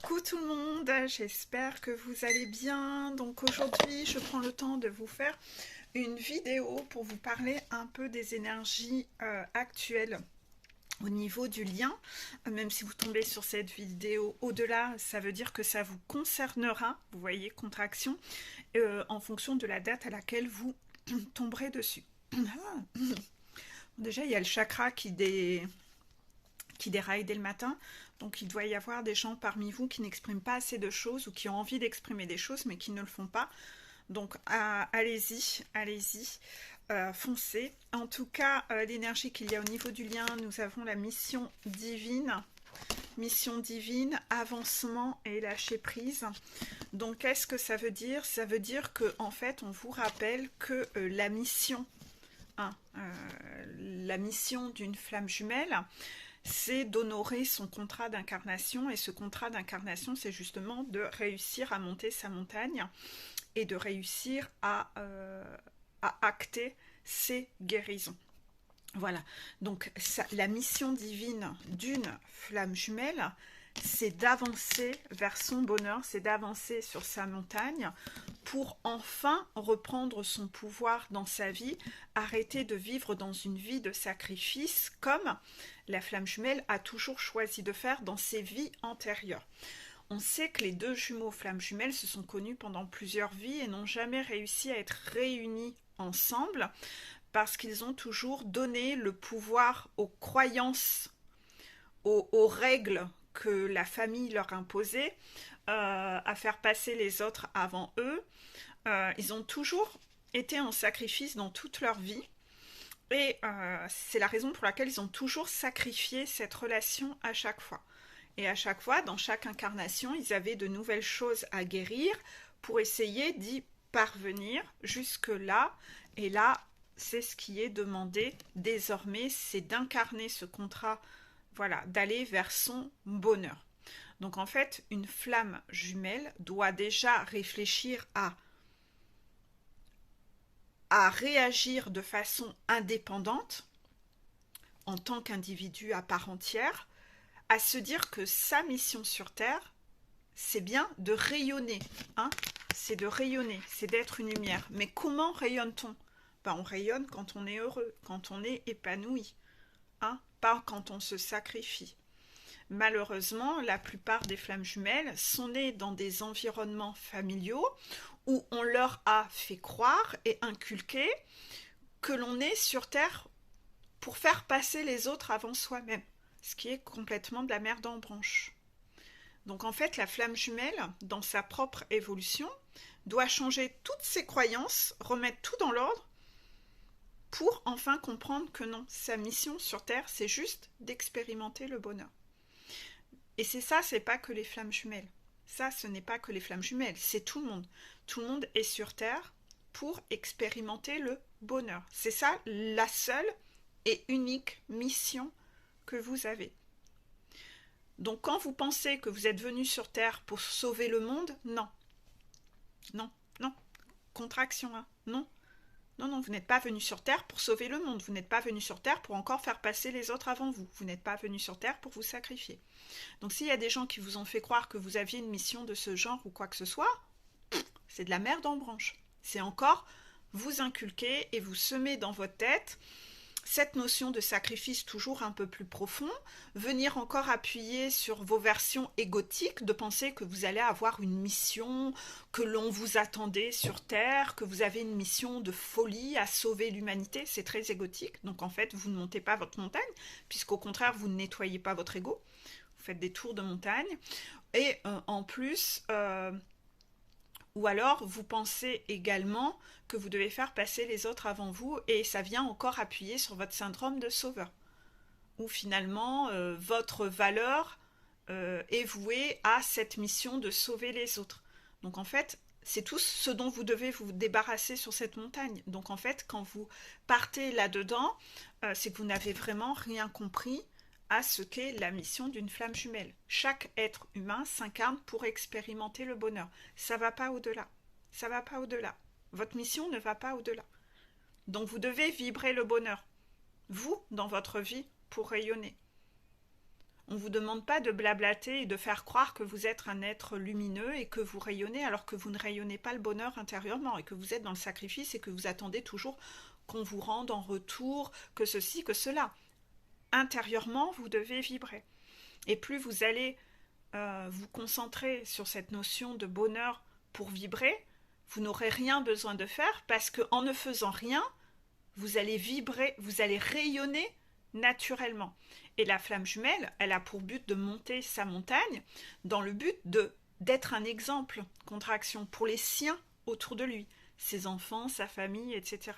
Coucou tout le monde, j'espère que vous allez bien. Donc aujourd'hui, je prends le temps de vous faire une vidéo pour vous parler un peu des énergies actuelles au niveau du lien. Même si vous tombez sur cette vidéo au-delà, ça veut dire que ça vous concernera, vous voyez, contraction, en fonction de la date à laquelle vous tomberez dessus. Déjà, il y a le chakra qui déraille dès le matin. Donc il doit y avoir des gens parmi vous qui n'expriment pas assez de choses ou qui ont envie d'exprimer des choses mais qui ne le font pas. Donc allez-y, allez-y, foncez. En tout cas, l'énergie qu'il y a au niveau du lien, nous avons la mission divine, avancement et lâcher prise. Donc qu'est-ce que ça veut dire? Ça veut dire que en fait, on vous rappelle que la mission d'une flamme jumelle, c'est d'honorer son contrat d'incarnation, et ce contrat d'incarnation, c'est justement de réussir à monter sa montagne et de réussir à acter ses guérisons. Voilà, donc la mission divine d'une flamme jumelle, c'est d'avancer vers son bonheur, c'est d'avancer sur sa montagne pour enfin reprendre son pouvoir dans sa vie, arrêter de vivre dans une vie de sacrifice comme la flamme jumelle a toujours choisi de faire dans ses vies antérieures. On sait que les deux jumeaux flammes jumelles se sont connus pendant plusieurs vies et n'ont jamais réussi à être réunis ensemble parce qu'ils ont toujours donné le pouvoir aux croyances, aux règles que la famille leur imposait, à faire passer les autres avant eux. Ils ont toujours été en sacrifice dans toute leur vie. Et c'est la raison pour laquelle ils ont toujours sacrifié cette relation à chaque fois. Et à chaque fois, dans chaque incarnation, ils avaient de nouvelles choses à guérir pour essayer d'y parvenir jusque-là. Et là, c'est ce qui est demandé désormais, c'est d'incarner ce contrat, voilà, d'aller vers son bonheur. Donc en fait, une flamme jumelle doit déjà réfléchir à réagir de façon indépendante, en tant qu'individu à part entière, à se dire que sa mission sur Terre, c'est bien de rayonner, hein, c'est de rayonner, c'est d'être une lumière. Mais comment rayonne-t-on? Ben, on rayonne quand on est heureux, quand on est épanoui, hein, pas quand on se sacrifie. Malheureusement, la plupart des flammes jumelles sont nées dans des environnements familiaux où on leur a fait croire et inculquer que l'on est sur Terre pour faire passer les autres avant soi-même, ce qui est complètement de la merde en branche. Donc en fait, la flamme jumelle, dans sa propre évolution, doit changer toutes ses croyances, remettre tout dans l'ordre, pour enfin comprendre que non, sa mission sur Terre, c'est juste d'expérimenter le bonheur. Et c'est ça, c'est pas que les flammes jumelles. Ça, ce n'est pas que les flammes jumelles, c'est tout le monde. Tout le monde est sur Terre pour expérimenter le bonheur. C'est ça la seule et unique mission que vous avez. Donc quand vous pensez que vous êtes venu sur Terre pour sauver le monde, non. Non, non. Contraction, hein. Non. Non, non, vous n'êtes pas venu sur Terre pour sauver le monde. Vous n'êtes pas venu sur Terre pour encore faire passer les autres avant vous. Vous n'êtes pas venu sur Terre pour vous sacrifier. Donc s'il y a des gens qui vous ont fait croire que vous aviez une mission de ce genre ou quoi que ce soit, c'est de la merde en branche. C'est encore vous inculquer et vous semer dans votre tête cette notion de sacrifice toujours un peu plus profond, venir encore appuyer sur vos versions égotiques, de penser que vous allez avoir une mission, que l'on vous attendait sur Terre, que vous avez une mission de folie à sauver l'humanité, c'est très égotique, donc en fait vous ne montez pas votre montagne, puisqu'au contraire vous ne nettoyez pas votre ego, vous faites des tours de montagne, et en plus... ou alors, vous pensez également que vous devez faire passer les autres avant vous et ça vient encore appuyer sur votre syndrome de sauveur. Où finalement, votre valeur est vouée à cette mission de sauver les autres. Donc en fait, c'est tout ce dont vous devez vous débarrasser sur cette montagne. Donc en fait, quand vous partez là-dedans, c'est que vous n'avez vraiment rien compris à ce qu'est la mission d'une flamme jumelle. Chaque être humain s'incarne pour expérimenter le bonheur. Ça ne va pas au-delà. Ça ne va pas au-delà. Votre mission ne va pas au-delà. Donc vous devez vibrer le bonheur, vous, dans votre vie, pour rayonner. On ne vous demande pas de blablater et de faire croire que vous êtes un être lumineux et que vous rayonnez alors que vous ne rayonnez pas le bonheur intérieurement et que vous êtes dans le sacrifice et que vous attendez toujours qu'on vous rende en retour, que ceci, que cela. Intérieurement, vous devez vibrer. Et plus vous allez vous concentrer sur cette notion de bonheur pour vibrer, vous n'aurez rien besoin de faire parce qu'en ne faisant rien, vous allez vibrer, vous allez rayonner naturellement. Et la flamme jumelle, elle a pour but de monter sa montagne dans le but d'être un exemple, contraction, pour les siens autour de lui, ses enfants, sa famille, etc.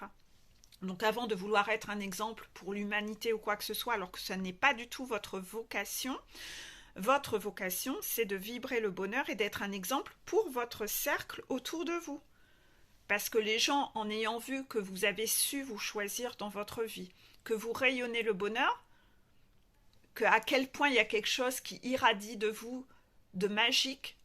Donc avant de vouloir être un exemple pour l'humanité ou quoi que ce soit, alors que ça n'est pas du tout votre vocation, c'est de vibrer le bonheur et d'être un exemple pour votre cercle autour de vous. Parce que les gens, en ayant vu que vous avez su vous choisir dans votre vie, que vous rayonnez le bonheur, à quel point il y a quelque chose qui irradie de vous, de magique,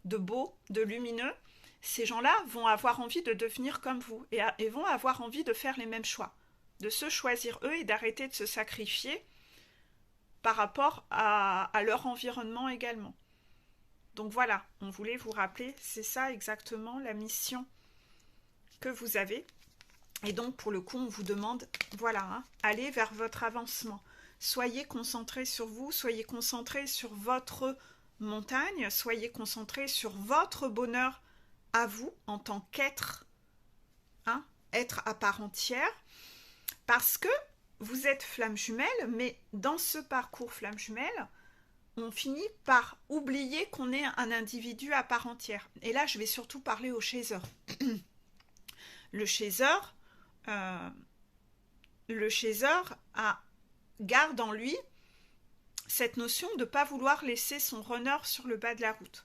de beau, de lumineux, ces gens-là vont avoir envie de devenir comme vous et vont avoir envie de faire les mêmes choix, de se choisir eux et d'arrêter de se sacrifier par rapport à leur environnement également. Donc voilà, on voulait vous rappeler, c'est ça exactement la mission que vous avez. Et donc pour le coup, on vous demande, voilà, allez vers votre avancement. Soyez concentrés sur vous, soyez concentrés sur votre montagne, soyez concentrés sur votre bonheur à vous en tant qu'être, être à part entière, parce que vous êtes flamme jumelle, mais dans ce parcours flamme jumelle, on finit par oublier qu'on est un individu à part entière. Et là, je vais surtout parler au chaser. Le chaser garde en lui cette notion de ne pas vouloir laisser son runner sur le bas de la route.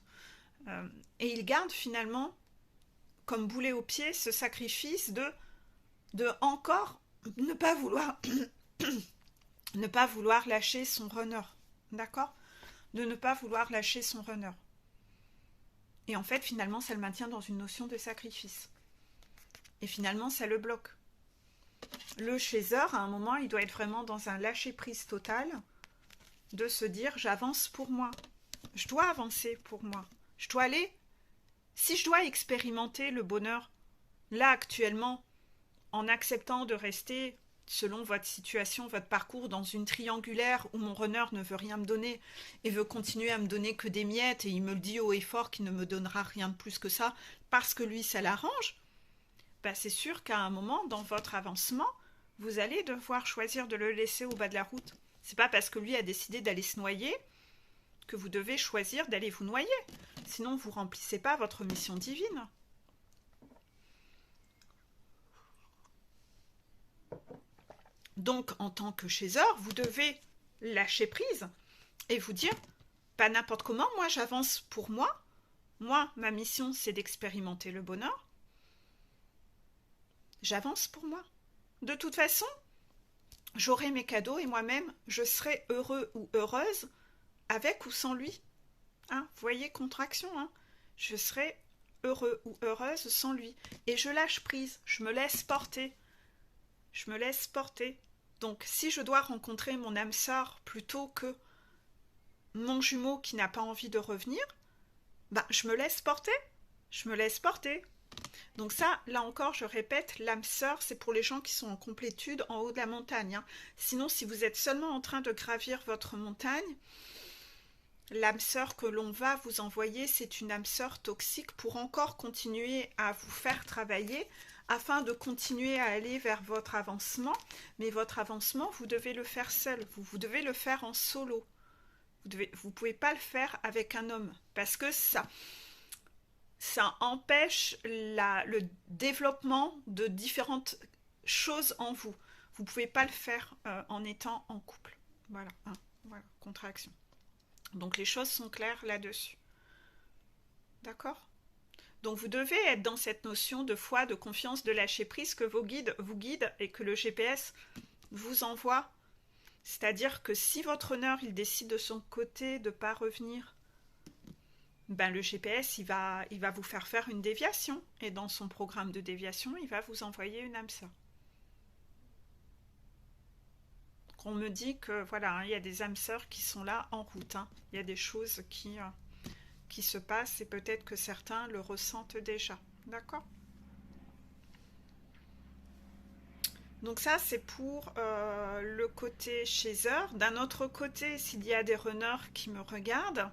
Et il garde finalement, comme boulet au pied, ce sacrifice de encore ne pas vouloir ne pas vouloir lâcher son runner. D'accord ? De ne pas vouloir lâcher son runner. Et en fait, finalement, ça le maintient dans une notion de sacrifice. Et finalement, ça le bloque. Le chaser, à un moment, il doit être vraiment dans un lâcher-prise total, de se dire, j'avance pour moi. Je dois avancer pour moi. Je dois aller. Si je dois expérimenter le bonheur, là, actuellement, en acceptant de rester, selon votre situation, votre parcours, dans une triangulaire où mon runner ne veut rien me donner et veut continuer à me donner que des miettes et il me le dit haut et fort qu'il ne me donnera rien de plus que ça parce que lui, ça l'arrange, bah c'est sûr qu'à un moment, dans votre avancement, vous allez devoir choisir de le laisser au bas de la route. C'est pas parce que lui a décidé d'aller se noyer que vous devez choisir d'aller vous noyer. Sinon, vous ne remplissez pas votre mission divine. Donc, en tant que chaser, vous devez lâcher prise et vous dire, pas n'importe comment, moi j'avance pour moi. Moi, ma mission, c'est d'expérimenter le bonheur. J'avance pour moi. De toute façon, j'aurai mes cadeaux et moi-même, je serai heureux ou heureuse avec ou sans lui. Vous voyez, contraction. Je serai heureux ou heureuse sans lui. Et je lâche prise, je me laisse porter. Je me laisse porter. Donc, si je dois rencontrer mon âme sœur plutôt que mon jumeau qui n'a pas envie de revenir, je me laisse porter. Je me laisse porter. Donc ça, là encore, je répète, l'âme sœur, c'est pour les gens qui sont en complétude en haut de la montagne. Sinon, si vous êtes seulement en train de gravir votre montagne, l'âme sœur que l'on va vous envoyer, c'est une âme sœur toxique pour encore continuer à vous faire travailler afin de continuer à aller vers votre avancement. Mais votre avancement, vous devez le faire seul. Vous devez le faire en solo. Vous ne pouvez pas le faire avec un homme parce que ça empêche le développement de différentes choses en vous. Vous ne pouvez pas le faire en étant en couple. Voilà, voilà, contraction. Donc les choses sont claires là-dessus. D'accord ? Donc vous devez être dans cette notion de foi, de confiance, de lâcher prise que vos guides vous guident et que le GPS vous envoie. C'est-à-dire que si votre honneur, il décide de son côté de ne pas revenir, le GPS, il va vous faire une déviation. Et dans son programme de déviation, il va vous envoyer une âme sœur. On me dit que voilà, hein, il y a des âmes sœurs qui sont là en route. Hein. Il y a des choses qui se passent et peut-être que certains le ressentent déjà. D'accord? Donc ça, c'est pour le côté chaser. D'un autre côté, s'il y a des runners qui me regardent,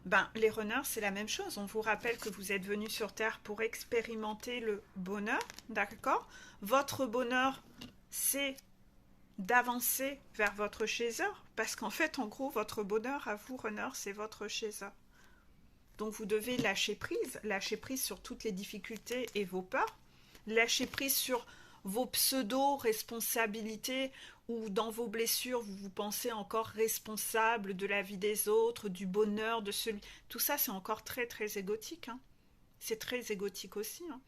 ben, les runners, c'est la même chose. On vous rappelle que vous êtes venus sur Terre pour expérimenter le bonheur, d'accord? Votre bonheur, c'est d'avancer vers votre chaser, parce qu'en fait, en gros, votre bonheur à vous, runner, c'est votre chaser. Donc vous devez lâcher prise sur toutes les difficultés et vos peurs, lâcher prise sur vos pseudo-responsabilités ou dans vos blessures, vous vous pensez encore responsable de la vie des autres, du bonheur de celui... Tout ça, c'est encore très, très égotique. Hein. C'est très égotique aussi. Hein.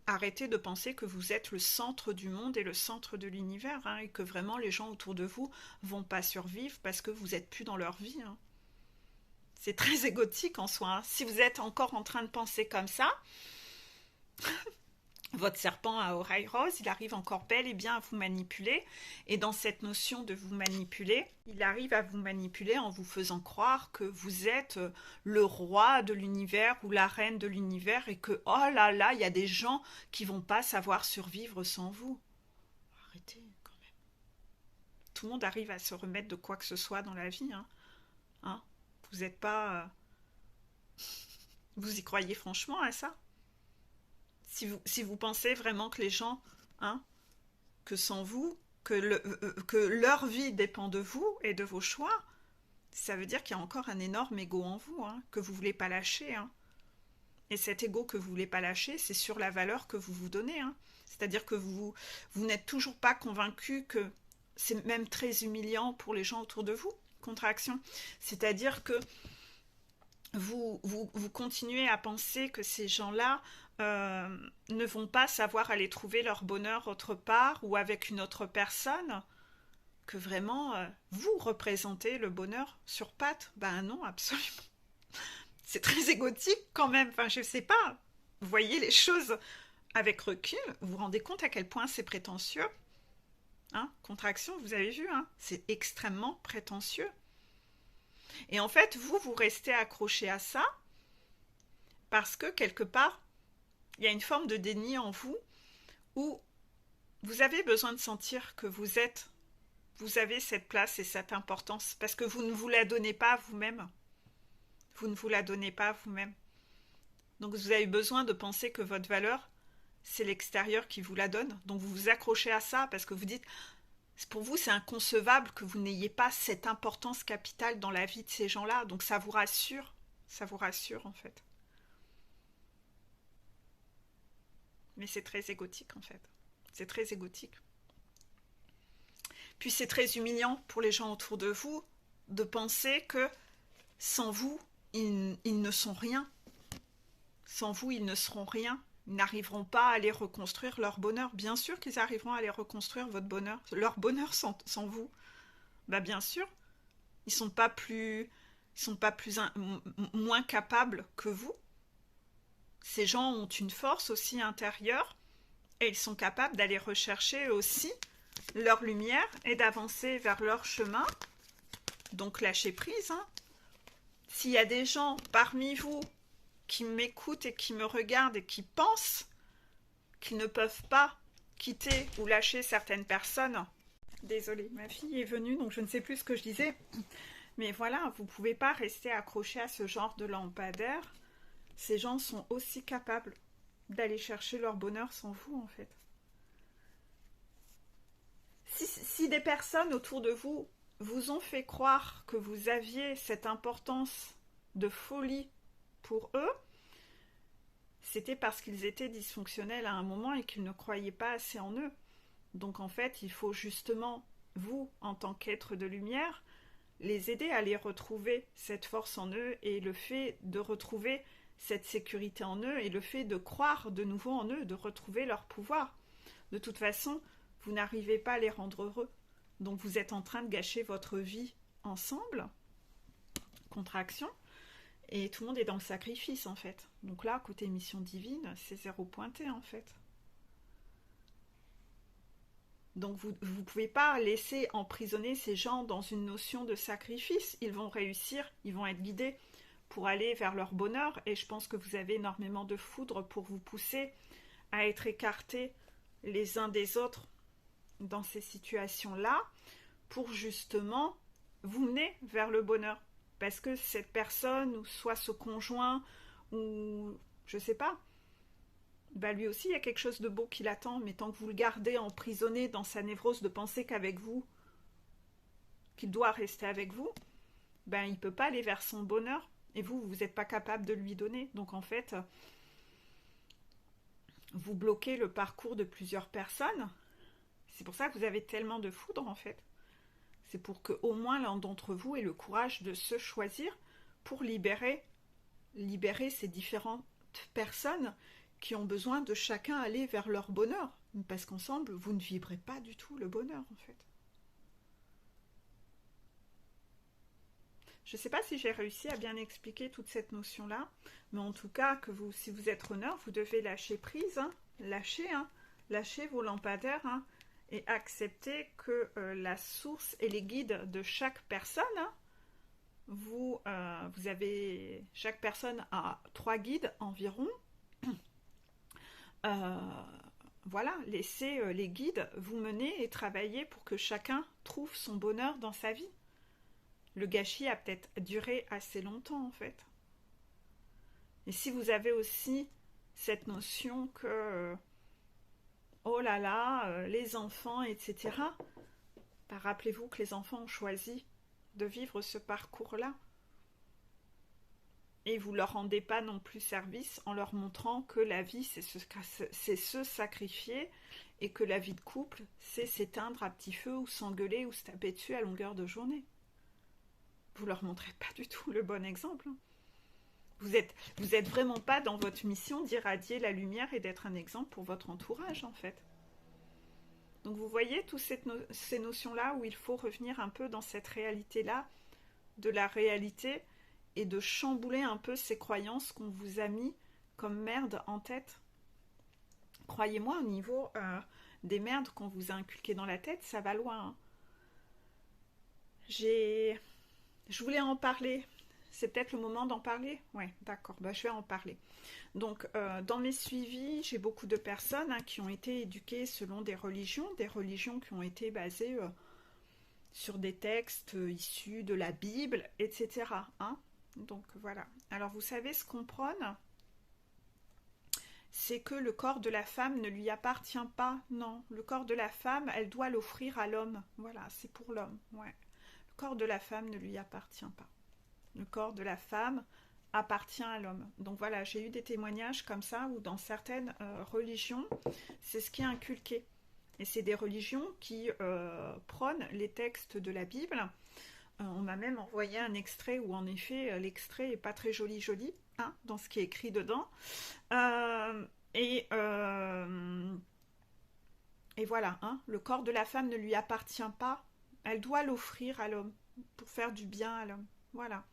Arrêtez de penser que vous êtes le centre du monde et le centre de l'univers, hein, et que vraiment les gens autour de vous vont pas survivre parce que vous n'êtes plus dans leur vie. Hein. C'est très égotique en soi. Hein. Si vous êtes encore en train de penser comme ça, votre serpent à oreilles roses, il arrive encore bel et bien à vous manipuler. Et dans cette notion de vous manipuler, il arrive à vous manipuler en vous faisant croire que vous êtes le roi de l'univers ou la reine de l'univers et que, oh là là, il y a des gens qui vont pas savoir survivre sans vous. Arrêtez quand même. Tout le monde arrive à se remettre de quoi que ce soit dans la vie. Hein. Vous n'êtes pas... Vous y croyez franchement à ça? Si vous pensez vraiment que les gens, hein, que sans vous, que leur vie dépend de vous et de vos choix, ça veut dire qu'il y a encore un énorme ego en vous, hein, que vous ne voulez pas lâcher. Hein. Et cet ego que vous ne voulez pas lâcher, c'est sur la valeur que vous vous donnez. Hein. C'est-à-dire que vous n'êtes toujours pas convaincu que c'est même très humiliant pour les gens autour de vous, contraction. C'est-à-dire que vous continuez à penser que ces gens-là ne vont pas savoir aller trouver leur bonheur autre part ou avec une autre personne, que vraiment vous représentez le bonheur sur pattes. Ben non, absolument. C'est très égotique quand même, enfin je sais pas. Vous voyez les choses avec recul, vous vous rendez compte à quel point c'est prétentieux. Hein, contraction, vous avez vu, hein, c'est extrêmement prétentieux. Et en fait, vous restez accroché à ça parce que quelque part, il y a une forme de déni en vous où vous avez besoin de sentir que vous avez cette place et cette importance parce que vous ne vous la donnez pas à vous-même. Vous ne vous la donnez pas à vous-même. Donc vous avez besoin de penser que votre valeur, c'est l'extérieur qui vous la donne. Donc vous vous accrochez à ça parce que vous dites, pour vous c'est inconcevable que vous n'ayez pas cette importance capitale dans la vie de ces gens-là. Donc ça vous rassure en fait. Mais c'est très égotique en fait. C'est très égotique. Puis c'est très humiliant pour les gens autour de vous de penser que sans vous, ils ne sont rien. Sans vous, ils ne seront rien. Ils n'arriveront pas à aller reconstruire leur bonheur. Bien sûr qu'ils arriveront à aller reconstruire votre bonheur. Leur bonheur sans vous. Bah bien sûr. Ils sont pas moins capables que vous. Ces gens ont une force aussi intérieure et ils sont capables d'aller rechercher aussi leur lumière et d'avancer vers leur chemin. Donc lâchez prise. Hein. S'il y a des gens parmi vous qui m'écoutent et qui me regardent et qui pensent qu'ils ne peuvent pas quitter ou lâcher certaines personnes. Désolée, ma fille est venue, donc je ne sais plus ce que je disais. Mais voilà, vous ne pouvez pas rester accroché à ce genre de lampadaire. Ces gens sont aussi capables d'aller chercher leur bonheur sans vous, en fait. Si des personnes autour de vous vous ont fait croire que vous aviez cette importance de folie pour eux, c'était parce qu'ils étaient dysfonctionnels à un moment et qu'ils ne croyaient pas assez en eux. Donc en fait, il faut justement, vous, en tant qu'être de lumière, les aider à les retrouver cette force en eux et le fait de retrouver cette sécurité en eux et le fait de croire de nouveau en eux, de retrouver leur pouvoir. De toute façon, vous n'arrivez pas à les rendre heureux. Donc vous êtes en train de gâcher votre vie ensemble, contraction, et tout le monde est dans le sacrifice en fait. Donc là, côté mission divine, c'est 0 pointé en fait. Donc vous ne pouvez pas laisser emprisonner ces gens dans une notion de sacrifice. Ils vont réussir, ils vont être guidés pour aller vers leur bonheur. Et je pense que vous avez énormément de foudre pour vous pousser à être écartés les uns des autres dans ces situations-là pour justement vous mener vers le bonheur. Parce que cette personne, ou soit ce conjoint, ou je sais pas, bah lui aussi il y a quelque chose de beau qui l'attend, mais tant que vous le gardez emprisonné dans sa névrose de penser qu'avec vous, qu'il doit rester avec vous, ben il peut pas aller vers son bonheur, et vous n'êtes pas capable de lui donner. Donc en fait, vous bloquez le parcours de plusieurs personnes. C'est pour ça que vous avez tellement de foudre en fait. C'est pour que au moins l'un d'entre vous ait le courage de se choisir pour libérer ces différentes personnes qui ont besoin de chacun aller vers leur bonheur. Parce qu'ensemble, vous ne vibrez pas du tout le bonheur, en fait. Je ne sais pas si j'ai réussi à bien expliquer toute cette notion-là, mais en tout cas, que vous, si vous êtes honneur, vous devez lâcher prise, hein, lâcher vos lampadaires, hein, et accepter que la source et les guides de chaque personne, hein, vous avez, chaque personne a 3 guides environ. Euh, voilà, laissez les guides vous mener et travailler pour que chacun trouve son bonheur dans sa vie. Le gâchis a peut-être duré assez longtemps en fait. Et si vous avez aussi cette notion que oh là là, les enfants, etc., bah, rappelez-vous que les enfants ont choisi de vivre ce parcours-là. Et vous leur rendez pas non plus service en leur montrant que la vie, c'est se sacrifier et que la vie de couple, c'est s'éteindre à petit feu ou s'engueuler ou se taper dessus à longueur de journée. Vous leur montrez pas du tout le bon exemple. Vous êtes vraiment pas dans votre mission d'irradier la lumière et d'être un exemple pour votre entourage, en fait. Donc vous voyez toutes ces notions-là où il faut revenir un peu dans cette réalité-là, de la réalité, et de chambouler un peu ces croyances qu'on vous a mis comme merde en tête. Croyez-moi, au niveau des merdes qu'on vous a inculquées dans la tête, ça va loin. Hein. Je voulais en parler. C'est peut-être le moment d'en parler? Ouais, d'accord, bah, je vais en parler. Donc, dans mes suivis, j'ai beaucoup de personnes hein, qui ont été éduquées selon des religions qui ont été basées sur des textes issus de la Bible, etc. Hein. Donc voilà. Alors vous savez ce qu'on prône, c'est que le corps de la femme ne lui appartient pas. Non, le corps de la femme, elle doit l'offrir à l'homme. Voilà, c'est pour l'homme. Ouais. Le corps de la femme ne lui appartient pas. Le corps de la femme appartient à l'homme. Donc voilà, j'ai eu des témoignages comme ça où dans certaines religions, c'est ce qui est inculqué. Et c'est des religions qui prônent les textes de la Bible. On m'a même envoyé un extrait où en effet l'extrait est pas très joli hein, dans ce qui est écrit dedans. Et voilà, hein, le corps de la femme ne lui appartient pas. Elle doit l'offrir à l'homme pour faire du bien à l'homme. Voilà.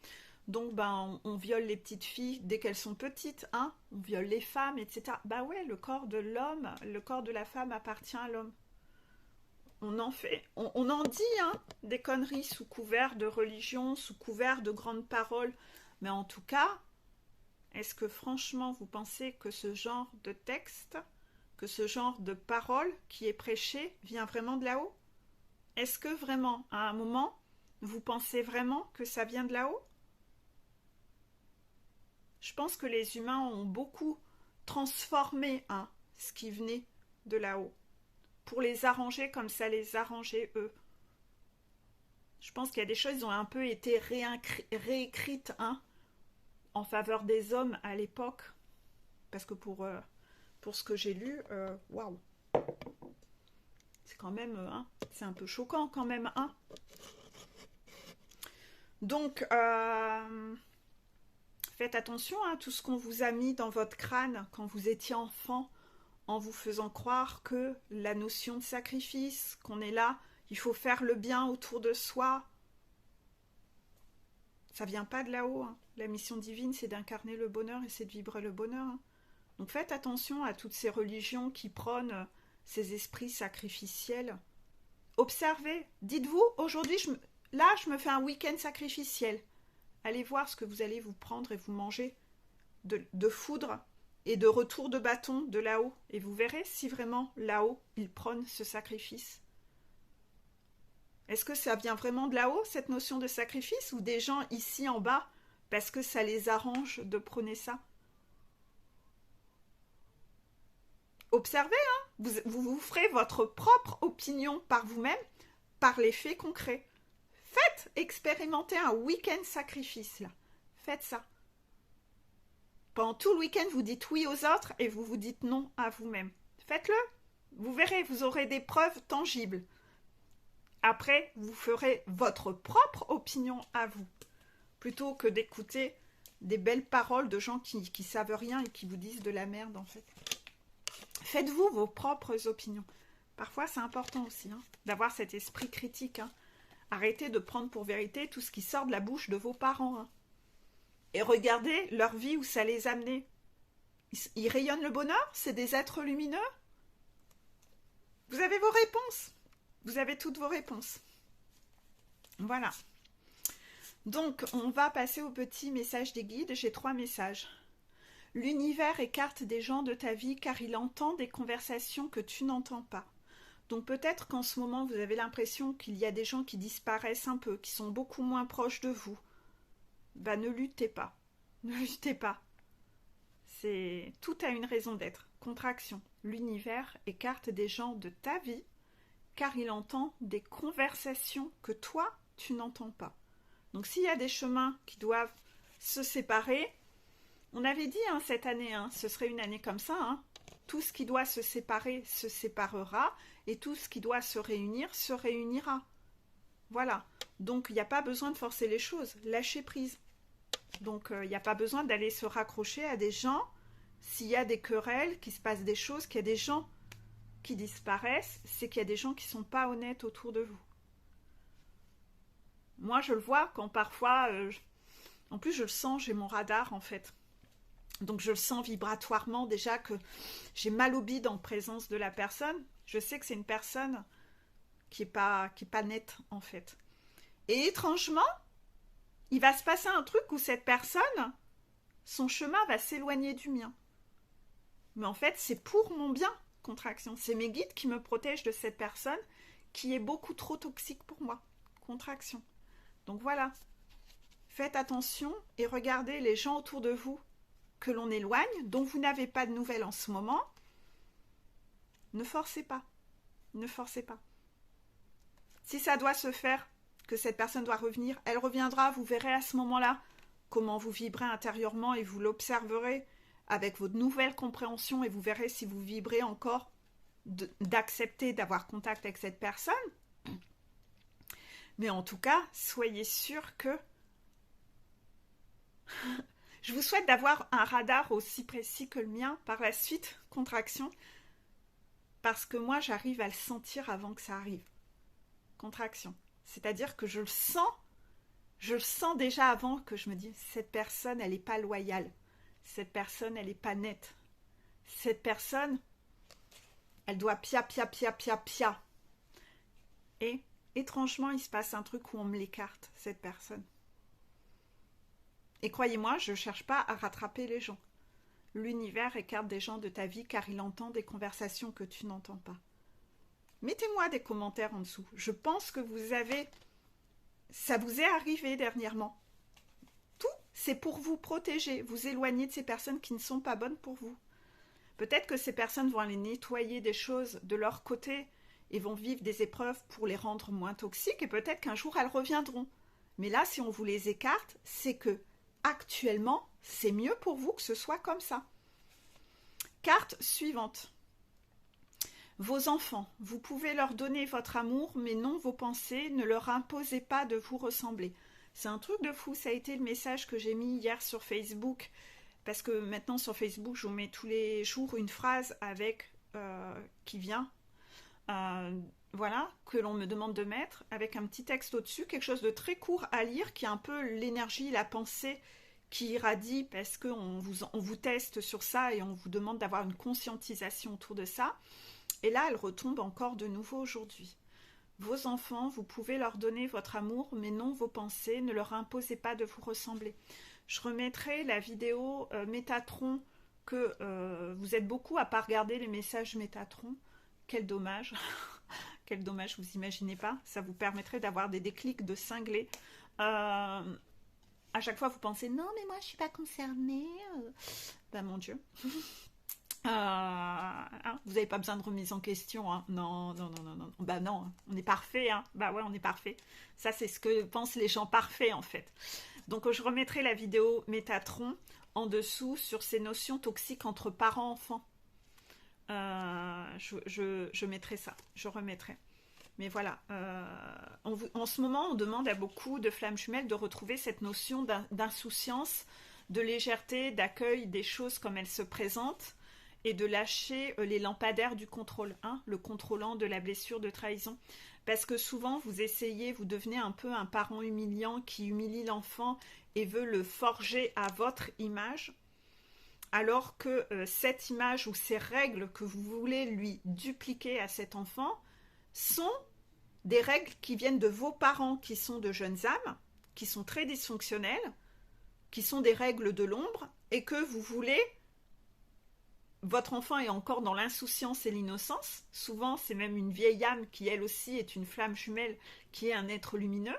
Donc ben on viole les petites filles dès qu'elles sont petites, hein. On viole les femmes, etc. Bah ouais, le corps de l'homme, le corps de la femme appartient à l'homme. On en dit hein, des conneries sous couvert de religion, sous couvert de grandes paroles. Mais en tout cas, est-ce que franchement vous pensez que ce genre de texte, que ce genre de parole qui est prêché vient vraiment de là-haut? Est-ce que vraiment, à un moment, vous pensez vraiment que ça vient de là-haut? Je pense que les humains ont beaucoup transformé hein, ce qui venait de là-haut pour les arranger comme ça les arrangeait eux. Je pense qu'il y a des choses qui ont un peu été réécrites hein, en faveur des hommes à l'époque. Parce que pour ce que j'ai lu, waouh, c'est quand même, hein, c'est un peu choquant quand même. Hein. Donc, faites attention à tout ce qu'on vous a mis dans votre crâne quand vous étiez enfant, en vous faisant croire que la notion de sacrifice, qu'on est là, il faut faire le bien autour de soi, ça vient pas de là-haut. Hein. La mission divine, c'est d'incarner le bonheur et c'est de vibrer le bonheur. Hein. Donc faites attention à toutes ces religions qui prônent ces esprits sacrificiels Observez. Dites-vous, aujourd'hui, là, je me fais un week-end sacrificiel. Allez voir ce que vous allez vous prendre et vous manger de foudre et de retour de bâton de là-haut. Et vous verrez si vraiment là-haut, ils prônent ce sacrifice. Est-ce que ça vient vraiment de là-haut, cette notion de sacrifice, ou des gens ici en bas, parce que ça les arrange de prôner ça? Observez, hein, vous ferez votre propre opinion par vous-même, par les faits concrets. Faites expérimenter un week-end sacrifice, là. Faites ça. Pendant tout le week-end, vous dites oui aux autres et vous vous dites non à vous-même. Faites-le. Vous verrez, vous aurez des preuves tangibles. Après, vous ferez votre propre opinion à vous, plutôt que d'écouter des belles paroles de gens qui savent rien et qui vous disent de la merde, en fait. Faites-vous vos propres opinions. Parfois, c'est important aussi, hein, d'avoir cet esprit critique. Hein. Arrêtez de prendre pour vérité tout ce qui sort de la bouche de vos parents. Hein. Et regardez leur vie où ça les a amenés. Ils rayonnent le bonheur? C'est des êtres lumineux? Vous avez vos réponses. Vous avez toutes vos réponses. Voilà. Donc, on va passer au petit message des guides. J'ai 3 messages. L'univers écarte des gens de ta vie car il entend des conversations que tu n'entends pas. Donc peut-être qu'en ce moment, vous avez l'impression qu'il y a des gens qui disparaissent un peu, qui sont beaucoup moins proches de vous. Ben, ne luttez pas. Ne luttez pas. Tout a une raison d'être. Contraction. L'univers écarte des gens de ta vie car il entend des conversations que toi, tu n'entends pas. Donc s'il y a des chemins qui doivent se séparer, on avait dit cette année, ce serait une année comme ça, tout ce qui doit se séparer se séparera et tout ce qui doit se réunira. Voilà. Donc il n'y a pas besoin de forcer les choses, lâcher prise. Donc il n'y a pas besoin d'aller se raccrocher à des gens. S'il y a des querelles, qu'il se passe des choses, qu'il y a des gens qui disparaissent, c'est qu'il y a des gens qui ne sont pas honnêtes autour de vous. Moi, je le vois quand parfois... En plus, je le sens, j'ai mon radar, en fait. Donc, je le sens vibratoirement déjà que j'ai mal au bide en présence de la personne. Je sais que c'est une personne qui n'est pas nette, en fait. Et étrangement, il va se passer un truc où cette personne, son chemin va s'éloigner du mien. Mais en fait, c'est pour mon bien, contraction. C'est mes guides qui me protègent de cette personne qui est beaucoup trop toxique pour moi. Contraction. Donc voilà. Faites attention et regardez les gens autour de vous que l'on éloigne, dont vous n'avez pas de nouvelles en ce moment. Ne forcez pas. Ne forcez pas. Si ça doit se faire, que cette personne doit revenir, elle reviendra, vous verrez à ce moment-là comment vous vibrez intérieurement et vous l'observerez avec votre nouvelle compréhension et vous verrez si vous vibrez encore d'accepter d'avoir contact avec cette personne. Mais en tout cas, soyez sûr que je vous souhaite d'avoir un radar aussi précis que le mien par la suite, contraction, parce que moi, j'arrive à le sentir avant que ça arrive. Contraction. C'est-à-dire que je le sens déjà avant que je me dise, cette personne, elle n'est pas loyale. Cette personne, elle n'est pas nette. Cette personne, elle doit pia. Et étrangement, il se passe un truc où on me l'écarte, cette personne. Et croyez-moi, je ne cherche pas à rattraper les gens. L'univers écarte des gens de ta vie car il entend des conversations que tu n'entends pas. Mettez-moi des commentaires en dessous. Je pense que ça vous est arrivé dernièrement. Tout, c'est pour vous protéger, vous éloigner de ces personnes qui ne sont pas bonnes pour vous. Peut-être que ces personnes vont aller nettoyer des choses de leur côté et vont vivre des épreuves pour les rendre moins toxiques et peut-être qu'un jour elles reviendront. Mais là, si on vous les écarte, c'est que actuellement, c'est mieux pour vous que ce soit comme ça. Carte suivante. Vos enfants, vous pouvez leur donner votre amour, mais non vos pensées, ne leur imposez pas de vous ressembler. C'est un truc de fou, ça a été le message que j'ai mis hier sur Facebook, parce que maintenant sur Facebook, je vous mets tous les jours une phrase avec qui vient, voilà, que l'on me demande de mettre, avec un petit texte au-dessus, quelque chose de très court à lire, qui est un peu l'énergie, la pensée qui irradie, parce qu'on vous teste sur ça et on vous demande d'avoir une conscientisation autour de ça. Et là, elle retombe encore de nouveau aujourd'hui. Vos enfants, vous pouvez leur donner votre amour, mais non vos pensées, ne leur imposez pas de vous ressembler. Je remettrai la vidéo Métatron que vous êtes beaucoup à pas regarder les messages Métatron. Quel dommage. Quel dommage, vous imaginez pas. Ça vous permettrait d'avoir des déclics de cinglés. À chaque fois, vous pensez non, mais moi, je suis pas concernée. Ben, mon Dieu. Hein, vous n'avez pas besoin de remise en question. Hein. Non, non, non, non, non. Bah non, hein. On est parfait. Hein. Bah ouais, on est parfait. Ça, c'est ce que pensent les gens parfaits, en fait. Donc, je remettrai la vidéo Métatron en dessous sur ces notions toxiques entre parents-enfants. Je mettrai ça. Je remettrai. Mais voilà, en ce moment, on demande à beaucoup de flammes jumelles de retrouver cette notion d'insouciance, de légèreté, d'accueil des choses comme elles se présentent et de lâcher les lampadaires du contrôle, hein, le contrôlant de la blessure de trahison. Parce que souvent, vous essayez, vous devenez un peu un parent humiliant qui humilie l'enfant et veut le forger à votre image, alors que cette image ou ces règles que vous voulez lui dupliquer à cet enfant sont des règles qui viennent de vos parents qui sont de jeunes âmes, qui sont très dysfonctionnelles, qui sont des règles de l'ombre, et que vous voulez, votre enfant est encore dans l'insouciance et l'innocence, souvent c'est même une vieille âme qui elle aussi est une flamme jumelle, qui est un être lumineux,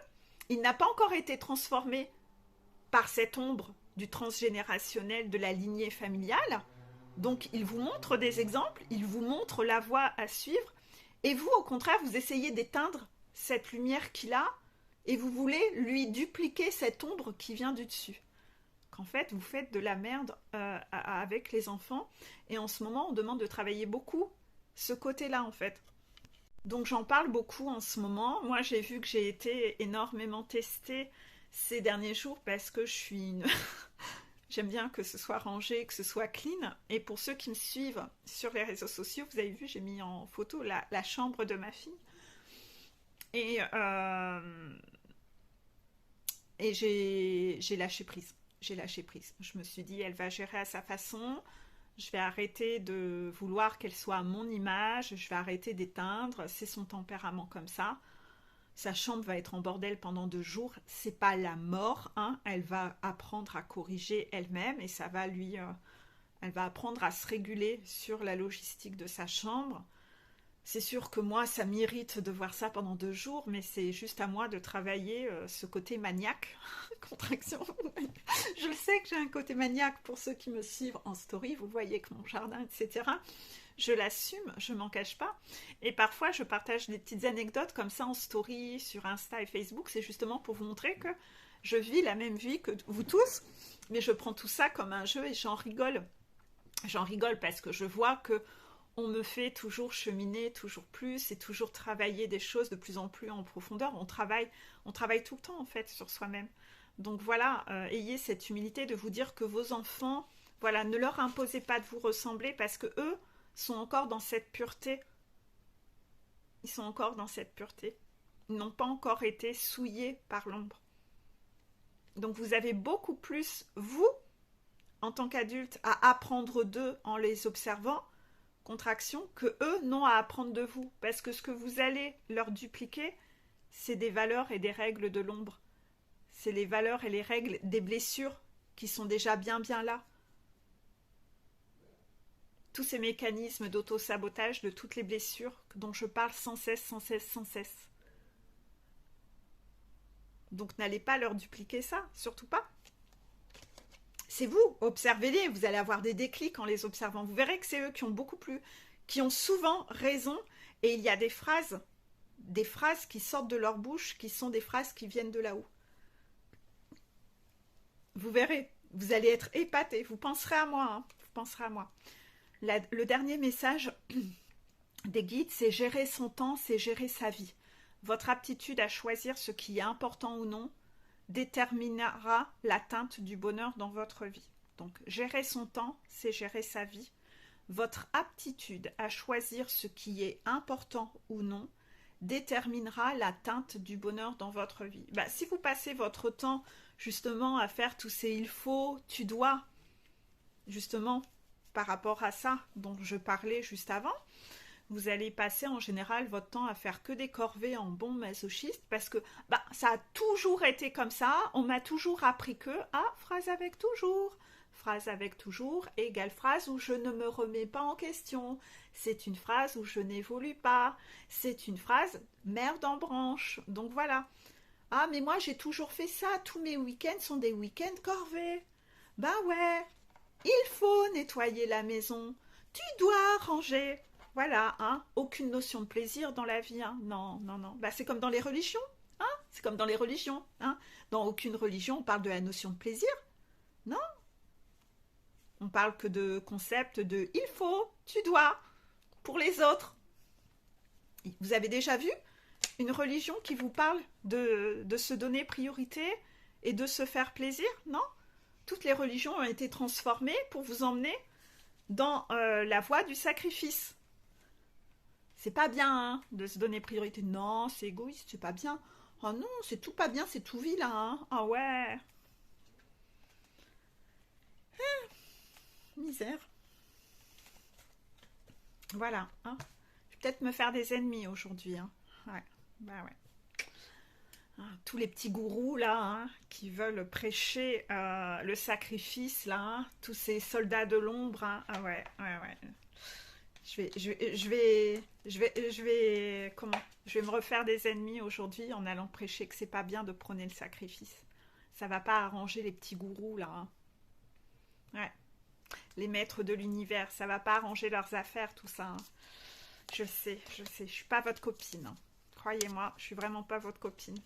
il n'a pas encore été transformé par cette ombre du transgénérationnel de la lignée familiale, donc il vous montre des exemples, il vous montre la voie à suivre, et vous, au contraire, vous essayez d'éteindre cette lumière qu'il a et vous voulez lui dupliquer cette ombre qui vient du dessus. Qu'en fait, vous faites de la merde avec les enfants. Et en ce moment, on demande de travailler beaucoup ce côté-là, en fait. Donc, j'en parle beaucoup en ce moment. Moi, j'ai vu que j'ai été énormément testée ces derniers jours parce que je suis une... J'aime bien que ce soit rangé, que ce soit clean. Et pour ceux qui me suivent sur les réseaux sociaux, vous avez vu, j'ai mis en photo la chambre de ma fille. Et j'ai lâché prise. J'ai lâché prise. Je me suis dit, elle va gérer à sa façon. Je vais arrêter de vouloir qu'elle soit à mon image. Je vais arrêter d'éteindre. C'est son tempérament comme ça. Sa chambre va être en bordel pendant 2 jours. C'est pas la mort, hein. Elle va apprendre à corriger elle-même et ça va lui... elle va apprendre à se réguler sur la logistique de sa chambre. C'est sûr que moi, ça m'irrite de voir ça pendant 2 jours, mais c'est juste à moi de travailler ce côté maniaque. Contraction. Je le sais que j'ai un côté maniaque pour ceux qui me suivent en story. Vous voyez que mon jardin, etc., je l'assume, je m'en cache pas. Et parfois, je partage des petites anecdotes comme ça en story sur Insta et Facebook. C'est justement pour vous montrer que je vis la même vie que vous tous, mais je prends tout ça comme un jeu et j'en rigole. J'en rigole parce que je vois que on me fait toujours cheminer, toujours plus et toujours travailler des choses de plus en plus en profondeur. On travaille tout le temps en fait sur soi-même. Donc voilà, ayez cette humilité de vous dire que vos enfants, voilà, ne leur imposez pas de vous ressembler parce que eux sont encore dans cette pureté. Ils sont encore dans cette pureté. Ils n'ont pas encore été souillés par l'ombre. Donc vous avez beaucoup plus, vous, en tant qu'adulte, à apprendre d'eux en les observant, contraction, que eux n'ont à apprendre de vous. Parce que ce que vous allez leur dupliquer, c'est des valeurs et des règles de l'ombre. C'est les valeurs et les règles des blessures qui sont déjà bien là. Tous ces mécanismes d'auto-sabotage de toutes les blessures dont je parle sans cesse, sans cesse, sans cesse. Donc n'allez pas leur dupliquer ça, surtout pas. C'est vous, observez-les, vous allez avoir des déclics en les observant. Vous verrez que c'est eux qui ont beaucoup plus, qui ont souvent raison, et il y a des phrases qui sortent de leur bouche, qui sont des phrases qui viennent de là-haut. Vous verrez, vous allez être épatés, vous penserez à moi, hein, vous penserez à moi. Le dernier message des guides, c'est gérer son temps, c'est gérer sa vie. Votre aptitude à choisir ce qui est important ou non déterminera l'atteinte du bonheur dans votre vie. Donc, gérer son temps, c'est gérer sa vie. Votre aptitude à choisir ce qui est important ou non déterminera l'atteinte du bonheur dans votre vie. Si vous passez votre temps justement à faire tous ces il faut, tu dois, justement par rapport à ça dont je parlais juste avant, vous allez passer en général votre temps à faire que des corvées en bon masochiste parce que bah, ça a toujours été comme ça. On m'a toujours appris que phrase avec toujours. Phrase avec toujours égale phrase où je ne me remets pas en question. C'est une phrase où je n'évolue pas. C'est une phrase merde en branche. Donc voilà. Ah, mais moi j'ai toujours fait ça. Tous mes week-ends sont des week-ends corvées. Bah ouais, il faut nettoyer la maison. Tu dois ranger. Voilà, hein. Aucune notion de plaisir dans la vie, hein. Non, non, non. Bah, c'est comme dans les religions, hein. C'est comme dans les religions, hein. Dans aucune religion, on parle de la notion de plaisir. Non, on parle que de concept de il faut, tu dois, pour les autres. Vous avez déjà vu une religion qui vous parle de se donner priorité et de se faire plaisir? Non. Toutes les religions ont été transformées pour vous emmener dans la voie du sacrifice. C'est pas bien hein, de se donner priorité. Non, c'est égoïste, c'est pas bien. Oh non, c'est tout pas bien, c'est tout vilain. Hein. Ah ouais. Misère. Voilà. Hein. Je vais peut-être me faire des ennemis aujourd'hui. Hein. Ouais. Bah ouais. Hein, tous les petits gourous là hein, qui veulent prêcher le sacrifice là, hein, tous ces soldats de l'ombre. Hein. Ah ouais, ouais, ouais. Comment? Je vais me refaire des ennemis aujourd'hui en allant prêcher que c'est pas bien de prôner le sacrifice. Ça va pas arranger les petits gourous là. Hein. Ouais. Les maîtres de l'univers, ça va pas arranger leurs affaires tout ça. Hein. Je sais, je suis pas votre copine. Hein. Croyez-moi, je suis vraiment pas votre copine.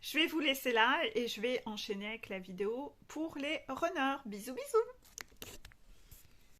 Je vais vous laisser là et je vais enchaîner avec la vidéo pour les runners. Bisous bisous.